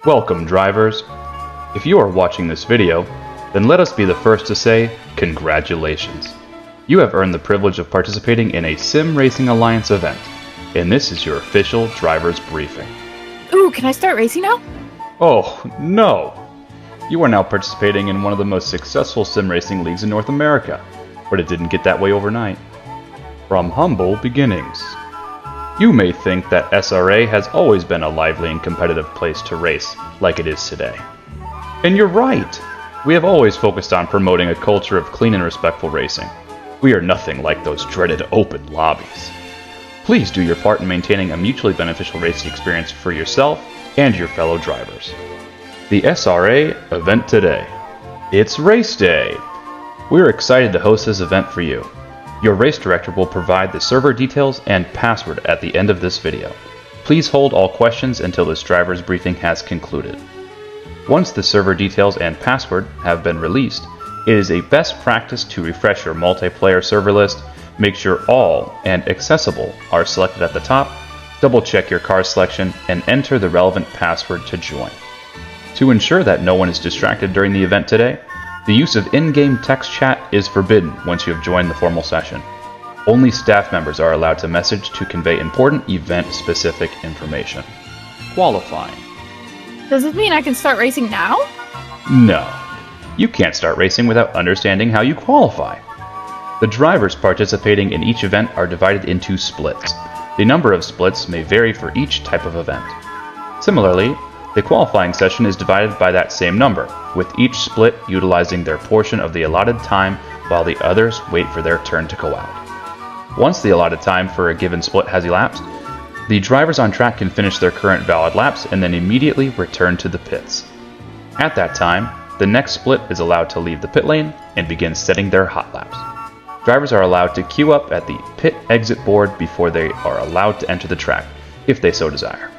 Welcome, drivers. If you are watching this video, then let us be the first to say congratulations. You have earned the privilege of participating in a Sim Racing Alliance event, and this is your official driver's briefing. Ooh, can I start racing now? Oh, no! You are now participating in one of the most successful sim racing leagues in North America, but it didn't get that way overnight. From humble beginnings. You may think that SRA has always been a lively and competitive place to race, like it is today. And you're right! We have always focused on promoting a culture of clean and respectful racing. We are nothing like those dreaded open lobbies. Please do your part in maintaining a mutually beneficial racing experience for yourself and your fellow drivers. The SRA event today. It's race day! We're excited to host this event for you. Your race director will provide the server details and password at the end of this video. Please hold all questions until this driver's briefing has concluded. Once the server details and password have been released, it is a best practice to refresh your multiplayer server list, make sure all and accessible are selected at the top, double check your car selection, and enter the relevant password to join. To ensure that no one is distracted during the event today, the use of in-game text chat is forbidden once you have joined the formal session. Only staff members are allowed to message to convey important event-specific information. Qualifying. Does this mean I can start racing now? No. You can't start racing without understanding how you qualify. The drivers participating in each event are divided into splits. The number of splits may vary for each type of event. Similarly, the qualifying session is divided by that same number, with each split utilizing their portion of the allotted time while the others wait for their turn to go out. Once the allotted time for a given split has elapsed, the drivers on track can finish their current valid laps and then immediately return to the pits. At that time, the next split is allowed to leave the pit lane and begin setting their hot laps. Drivers are allowed to queue up at the pit exit board before they are allowed to enter the track, if they so desire.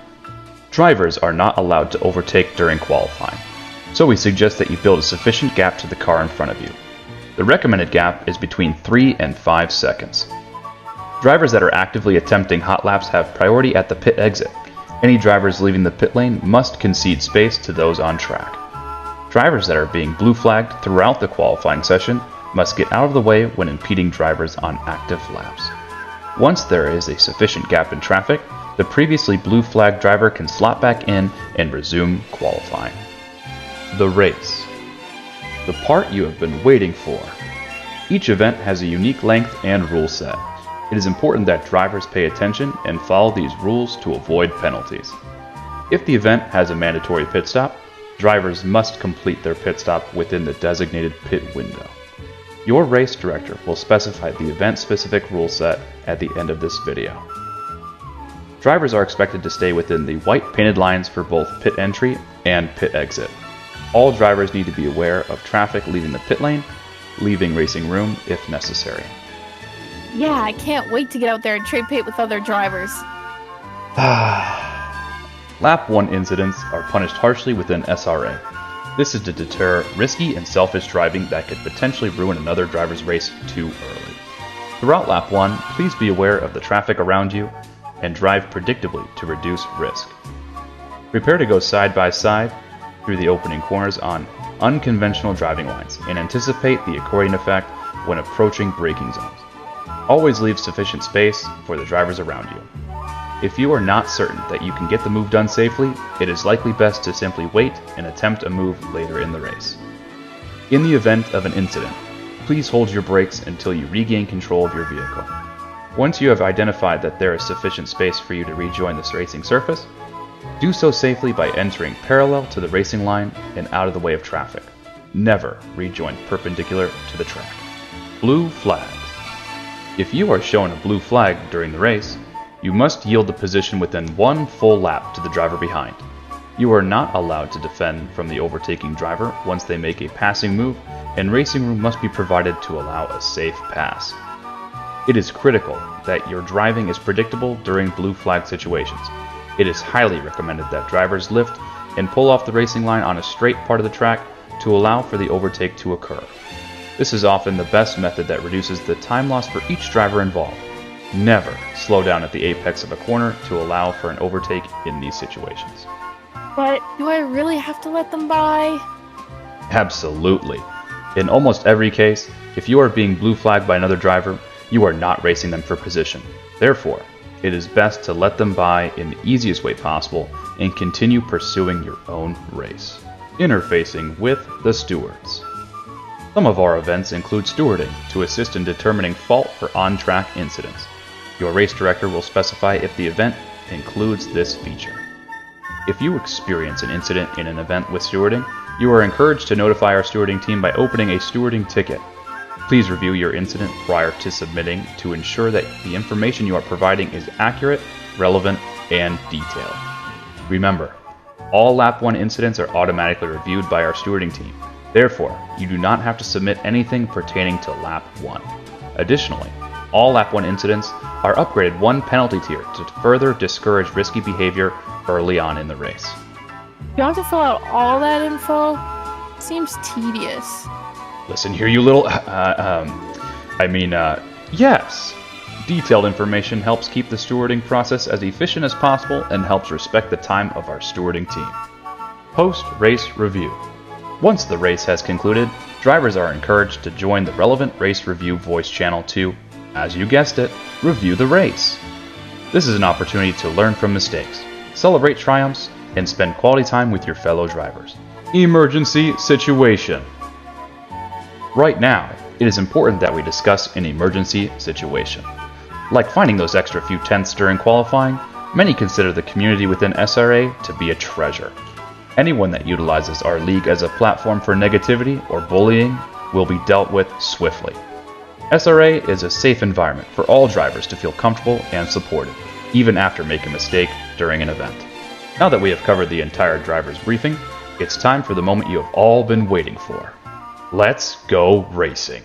Drivers are not allowed to overtake during qualifying, so we suggest that you build a sufficient gap to the car in front of you. The recommended gap is between 3 and 5 seconds. Drivers that are actively attempting hot laps have priority at the pit exit. Any drivers leaving the pit lane must concede space to those on track. Drivers that are being blue flagged throughout the qualifying session must get out of the way when impeding drivers on active laps. Once there is a sufficient gap in traffic, the previously blue flagged driver can slot back in and resume qualifying. The race. The part you have been waiting for. Each event has a unique length and rule set. It is important that drivers pay attention and follow these rules to avoid penalties. If the event has a mandatory pit stop, drivers must complete their pit stop within the designated pit window. Your race director will specify the event-specific rule set at the end of this video. Drivers are expected to stay within the white painted lines for both pit entry and pit exit. All drivers need to be aware of traffic leaving the pit lane, leaving racing room if necessary. Yeah, I can't wait to get out there and trade paint with other drivers. Lap 1 incidents are punished harshly within SRA. This is to deter risky and selfish driving that could potentially ruin another driver's race too early. Throughout Lap 1, please be aware of the traffic around you and drive predictably to reduce risk. Prepare to go side by side through the opening corners on unconventional driving lines and anticipate the accordion effect when approaching braking zones. Always leave sufficient space for the drivers around you. If you are not certain that you can get the move done safely, it is likely best to simply wait and attempt a move later in the race. In the event of an incident, please hold your brakes until you regain control of your vehicle. Once you have identified that there is sufficient space for you to rejoin this racing surface, do so safely by entering parallel to the racing line and out of the way of traffic. Never rejoin perpendicular to the track. Blue flags. If you are shown a blue flag during the race, you must yield the position within one full lap to the driver behind. You are not allowed to defend from the overtaking driver once they make a passing move, and racing room must be provided to allow a safe pass. It is critical that your driving is predictable during blue flag situations. It is highly recommended that drivers lift and pull off the racing line on a straight part of the track to allow for the overtake to occur. This is often the best method that reduces the time lost for each driver involved. Never slow down at the apex of a corner to allow for an overtake in these situations. But do I really have to let them by? Absolutely. In almost every case, if you are being blue flagged by another driver, you are not racing them for position. Therefore, it is best to let them by in the easiest way possible and continue pursuing your own race. Interfacing with the stewards. Some of our events include stewarding to assist in determining fault for on-track incidents. Your race director will specify if the event includes this feature. If you experience an incident in an event with stewarding, you are encouraged to notify our stewarding team by opening a stewarding ticket. Please review your incident prior to submitting to ensure that the information you are providing is accurate, relevant, and detailed. Remember, all Lap 1 incidents are automatically reviewed by our stewarding team. Therefore, you do not have to submit anything pertaining to Lap 1. Additionally, all Lap 1 incidents are upgraded one penalty tier to further discourage risky behavior early on in the race. You have to fill out all that info? Seems tedious. Listen here, you little... yes. Detailed information helps keep the stewarding process as efficient as possible and helps respect the time of our stewarding team. Post-race review. Once the race has concluded, drivers are encouraged to join the relevant race review voice channel to, as you guessed it, review the race. This is an opportunity to learn from mistakes, celebrate triumphs, and spend quality time with your fellow drivers. Emergency situation. Right now, it is important that we discuss an emergency situation. Like finding those extra few tenths during qualifying, many consider the community within SRA to be a treasure. Anyone that utilizes our league as a platform for negativity or bullying will be dealt with swiftly. SRA is a safe environment for all drivers to feel comfortable and supported, even after making a mistake during an event. Now that we have covered the entire driver's briefing, it's time for the moment you have all been waiting for. Let's go racing!